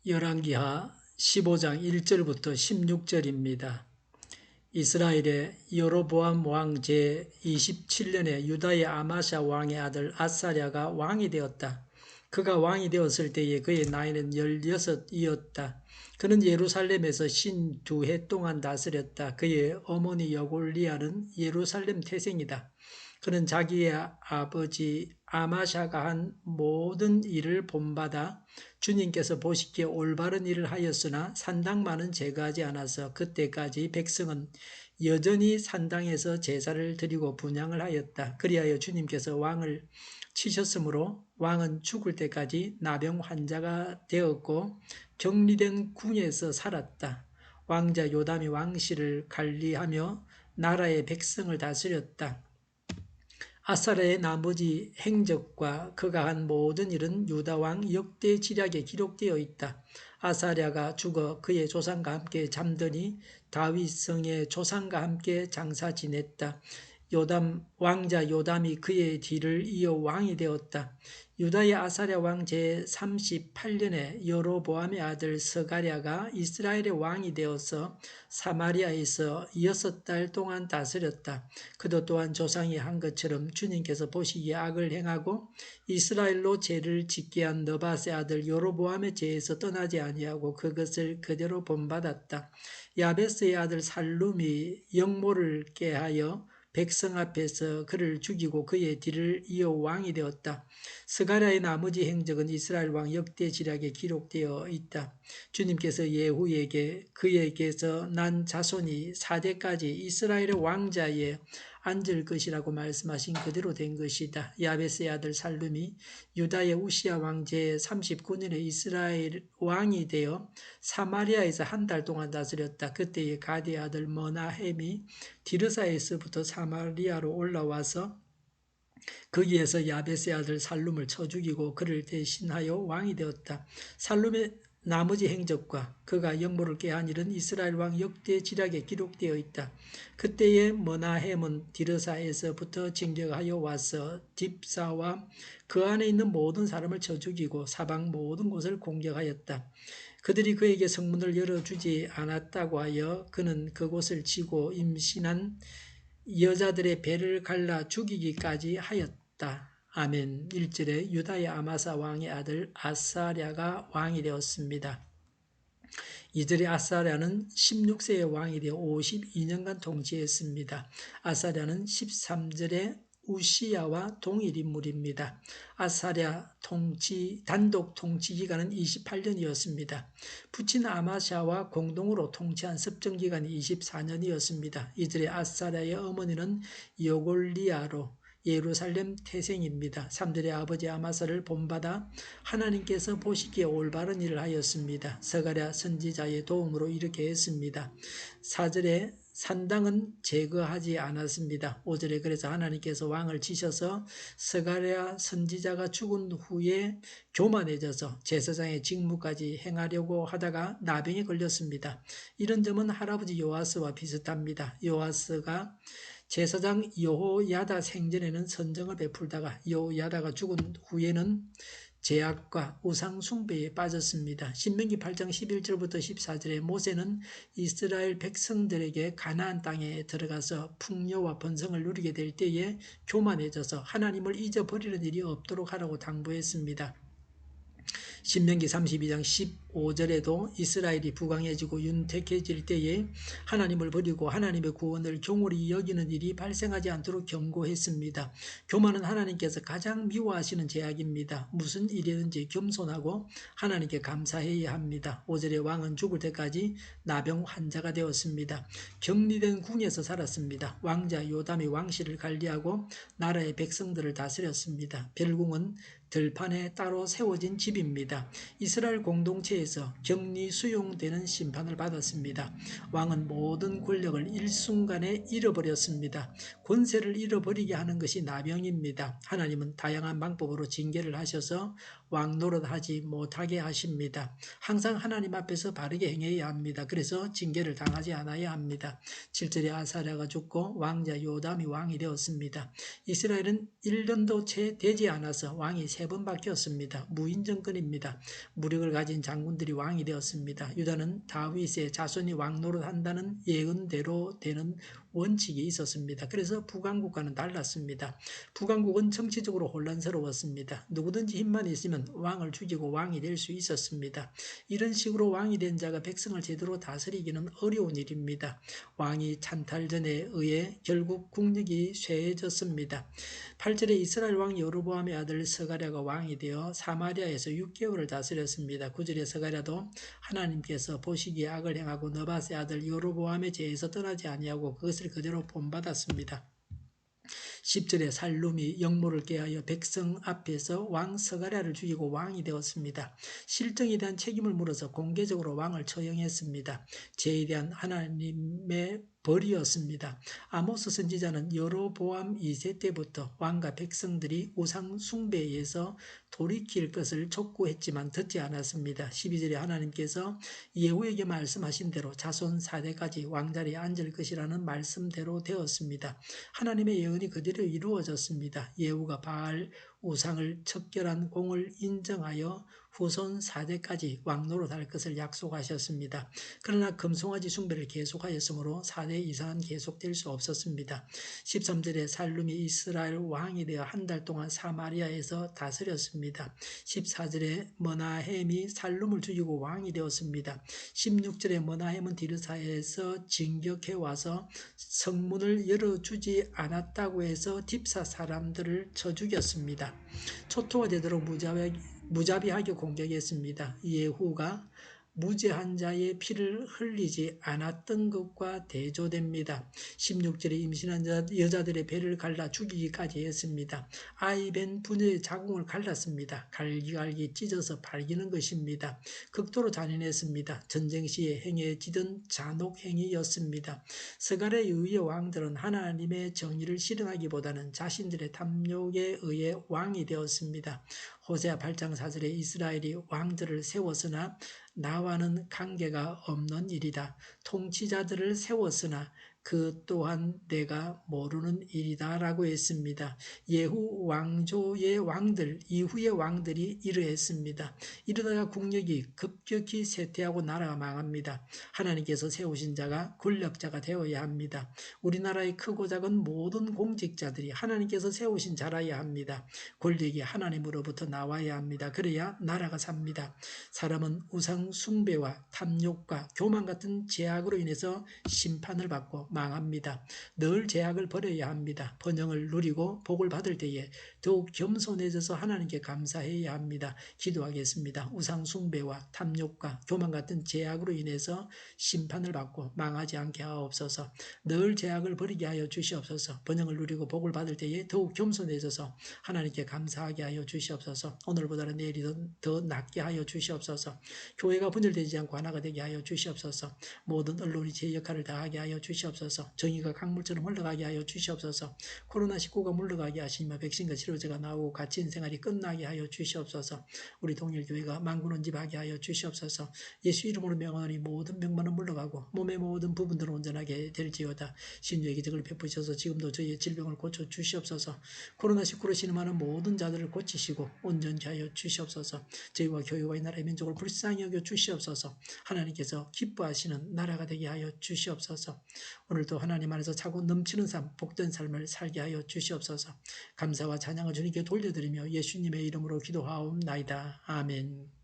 열왕기하 15장 1절부터 16절입니다. 이스라엘의 여로보암 왕 제27년에 유다의 아마샤 왕의 아들 아사랴가 왕이 되었다. 그가 왕이 되었을 때에 그의 나이는 16이었다. 그는 예루살렘에서 52해 동안 다스렸다. 그의 어머니 여골리아는 예루살렘 태생이다. 그는 자기의 아버지 아마샤가 한 모든 일을 본받아 주님께서 보시기에 올바른 일을 하였으나 산당만은 제거하지 않아서 그때까지 백성은 여전히 산당에서 제사를 드리고 분향을 하였다. 그리하여 주님께서 왕을 치셨으므로 왕은 죽을 때까지 나병 환자가 되었고 격리된 궁에서 살았다. 왕자 요담이 왕실을 관리하며 나라의 백성을 다스렸다. 아사랴의 나머지 행적과 그가 한 모든 일은 유다왕 역대지략에 기록되어 있다. 아사랴가 죽어 그의 조상과 함께 잠드니 다윗성의 조상과 함께 장사 지냈다. 왕자 요담이 그의 뒤를 이어 왕이 되었다. 유다의 아사랴 왕 제38년에 여로보암의 아들 스가랴가 이스라엘의 왕이 되어서 사마리아에서 6달 동안 다스렸다. 그도 또한 조상이 한 것처럼 주님께서 보시기에 악을 행하고 이스라엘로 죄를 짓게 한 느밧의 아들 여로보암의 죄에서 떠나지 아니하고 그것을 그대로 본받았다. 야베스의 아들 살룸이 영모를 깨하여 백성 앞에서 그를 죽이고 그의 뒤를 이어 왕이 되었다. 스가랴의 나머지 행적은 이스라엘 왕 역대지략에 기록되어 있다. 주님께서 예후에게 그에게서 난 자손이 4대까지 이스라엘의 왕자에 앉을 것이라고 말씀하신 그대로 된 것이다. 야베스의 아들 살룸이 유다의 우시야 왕 제39년에 이스라엘 왕이 되어 사마리아에서 한 달 동안 다스렸다. 그때의 가디의 아들 머나헴이 디르사에서부터 사마리아로 올라와서 거기에서 야베스의 아들 살룸을 쳐 죽이고 그를 대신하여 왕이 되었다. 살룸의 나머지 행적과 그가 영모를 깨한 일은 이스라엘 왕 역대지략에 기록되어 있다. 그때에 머나헴은 디르사에서부터 진격하여 와서 딥사와 그 안에 있는 모든 사람을 쳐 죽이고 사방 모든 곳을 공격하였다. 그들이 그에게 성문을 열어주지 않았다고 하여 그는 그곳을 치고 임신한 여자들의 배를 갈라 죽이기까지 하였다. 아멘. 1절에 유다의 아마사 왕의 아들 아사랴가 왕이 되었습니다. 2절에 아사랴는 16세의 왕이 되어 52년간 통치했습니다. 아사랴는 13절에 우시야와 동일 인물입니다. 아사랴 단독 통치 기간은 28년이었습니다. 부친 아마샤와 공동으로 통치한 습정 기간이 24년이었습니다. 이들의 아사랴의 어머니는 여골리아로 예루살렘 태생입니다. 3절의 아버지 아마사를 본받아 하나님께서 보시기에 올바른 일을 하였습니다. 스가랴 선지자의 도움으로 이렇게 했습니다. 4절에 산당은 제거하지 않았습니다. 5절에 그래서 하나님께서 왕을 치셔서 스가랴 선지자가 죽은 후에 교만해져서 제사장의 직무까지 행하려고 하다가 나병에 걸렸습니다. 이런 점은 할아버지 요아스와 비슷합니다. 요아스가 제사장 여호야다 생전에는 선정을 베풀다가 여호야다가 죽은 후에는 제약과 우상 숭배에 빠졌습니다. 신명기 8장 11절부터 14절에 모세는 이스라엘 백성들에게 가나안 땅에 들어가서 풍요와 번성을 누리게 될 때에 교만해져서 하나님을 잊어버리는 일이 없도록 하라고 당부했습니다. 신명기 32장 15절에도 이스라엘이 부강해지고 윤택해질 때에 하나님을 버리고 하나님의 구원을 경홀히 여기는 일이 발생하지 않도록 경고했습니다. 교만은 하나님께서 가장 미워하시는 죄악입니다. 무슨 일이든지 겸손하고 하나님께 감사해야 합니다. 5절에 왕은 죽을 때까지 나병 환자가 되었습니다. 격리된 궁에서 살았습니다. 왕자 요담이 왕실을 관리하고 나라의 백성들을 다스렸습니다. 별궁은 들판에 따로 세워진 집입니다. 이스라엘 공동체에서 격리 수용되는 심판을 받았습니다. 왕은 모든 권력을 일순간에 잃어버렸습니다. 권세를 잃어버리게 하는 것이 나병입니다. 하나님은 다양한 방법으로 징계를 하셔서 왕 노릇하지 못하게 하십니다. 항상 하나님 앞에서 바르게 행해야 합니다. 그래서 징계를 당하지 않아야 합니다. 7절에 아사랴가 죽고 왕자 요담이 왕이 되었습니다. 이스라엘은 1년도 채 되지 않아서 왕이 3번 바뀌었습니다. 무인 정권입니다. 무력을 가진 장군들이 왕이 되었습니다. 유다는 다윗의 자손이 왕 노릇한다는 예언대로 되는 원칙이 있었습니다. 그래서 북왕국과는 달랐습니다. 북왕국은 정치적으로 혼란스러웠습니다. 누구든지 힘만 있으면 왕을 죽이고 왕이 될 수 있었습니다. 이런 식으로 왕이 된 자가 백성을 제대로 다스리기는 어려운 일입니다. 왕이 찬탈전에 의해 결국 국력이 쇠해졌습니다. 8절에 이스라엘 왕 여로보암의 아들 스가랴가 왕이 되어 사마리아에서 6개월을 다스렸습니다. 9절에 스가랴도 하나님께서 보시기에 악을 행하고 느밧의 아들 여로보암의 죄에서 떠나지 아니하고 그것을 그대로 본받았습니다. 10절에 살룸이 역모를 깨하여 백성 앞에서 왕 스가랴를 죽이고 왕이 되었습니다. 실정에 대한 책임을 물어서 공개적으로 왕을 처형했습니다. 죄에 대한 하나님의 벌이었습니다. 아모스 선지자는 여로보암 2세 때부터 왕과 백성들이 우상 숭배에서 돌이킬 것을 촉구했지만 듣지 않았습니다. 12절에 하나님께서 예후에게 말씀하신 대로 자손 4대까지 왕자리에 앉을 것이라는 말씀대로 되었습니다. 하나님의 예언이 그대로 이루어졌습니다. 예후가 바알 우상을 척결한 공을 인정하여 후손 4대까지 왕노릇할 것을 약속하셨습니다. 그러나 금송아지 숭배를 계속하였으므로 4대 이상은 계속될 수 없었습니다. 13절에 살룸이 이스라엘 왕이 되어 한 달 동안 사마리아에서 다스렸습니다. 14절에 머나헴이 살룸을 죽이고 왕이 되었습니다. 16절에 머나헴은 디르사에서 진격해 와서 성문을 열어주지 않았다고 해서 딥사 사람들을 쳐 죽였습니다. 초토화 되도록 무자비하게 공격했습니다. 예후가 무죄한 자의 피를 흘리지 않았던 것과 대조됩니다. 16절에 임신한 여자들의 배를 갈라 죽이기까지 했습니다. 아이벤 부녀의 자궁을 갈랐습니다. 갈기갈기 찢어서 발기는 것입니다. 극도로 잔인했습니다. 전쟁 시에 행해지던 잔혹행위였습니다. 스가랴에 의해 왕들은 하나님의 정의를 실현하기보다는 자신들의 탐욕에 의해 왕이 되었습니다. 호세아 8장 4절에 이스라엘이 왕들을 세웠으나 나와는 관계가 없는 일이다. 통치자들을 세웠으나 그 또한 내가 모르는 일이다 라고 했습니다. 예후 왕조의 왕들, 이후의 왕들이 이러했습니다. 이러다가 국력이 급격히 쇠퇴하고 나라가 망합니다. 하나님께서 세우신 자가 권력자가 되어야 합니다. 우리나라의 크고 작은 모든 공직자들이 하나님께서 세우신 자라야 합니다. 권력이 하나님으로부터 나와야 합니다. 그래야 나라가 삽니다. 사람은 우상 숭배와 탐욕과 교만 같은 죄악으로 인해서 심판을 받고 망합니다. 늘 죄악을 버려야 합니다. 번영을 누리고 복을 받을 때에 더욱 겸손해져서 하나님께 감사해야 합니다. 기도하겠습니다. 우상 숭배와 탐욕과 교만 같은 죄악으로 인해서 심판을 받고 망하지 않게 하옵소서. 늘 죄악을 버리게 하여 주시옵소서. 번영을 누리고 복을 받을 때에 더욱 겸손해져서 하나님께 감사하게 하여 주시옵소서. 오늘보다는 내일이 더 낫게 하여 주시옵소서. 교회가 분열되지 않고 하나가 되게 하여 주시옵소서. 모든 언론이 제 역할을 다하게 하여 주시옵소서. 정의가 강물처럼 흘러가게 하여 주시옵소서. 코로나19가 물러가게 하시며 백신과 치료제가 나오고 갇힌 생활이 끝나게 하여 주시옵소서. 우리 동일교회가 만군원집하게 하여 주시옵소서. 예수 이름으로 명하니 모든 병만은 물러가고 몸의 모든 부분들은 온전하게 될지어다. 신유의 기적을 베푸셔서 지금도 저희의 질병을 고쳐 주시옵소서. 코로나19로 신음하는 모든 자들을 고치시고 온전케 하여 주시옵소서. 저희와 교회와 이 나라의 민족을 불쌍히 여겨 주시옵소서. 하나님께서 기뻐하시는 나라가 되게 하여 주시옵소서. 오늘도 하나님 안에서 차고 넘치는 삶, 복된 삶을 살게 하여 주시옵소서. 감사와 찬양을 주님께 돌려드리며 예수님의 이름으로 기도하옵나이다. 아멘.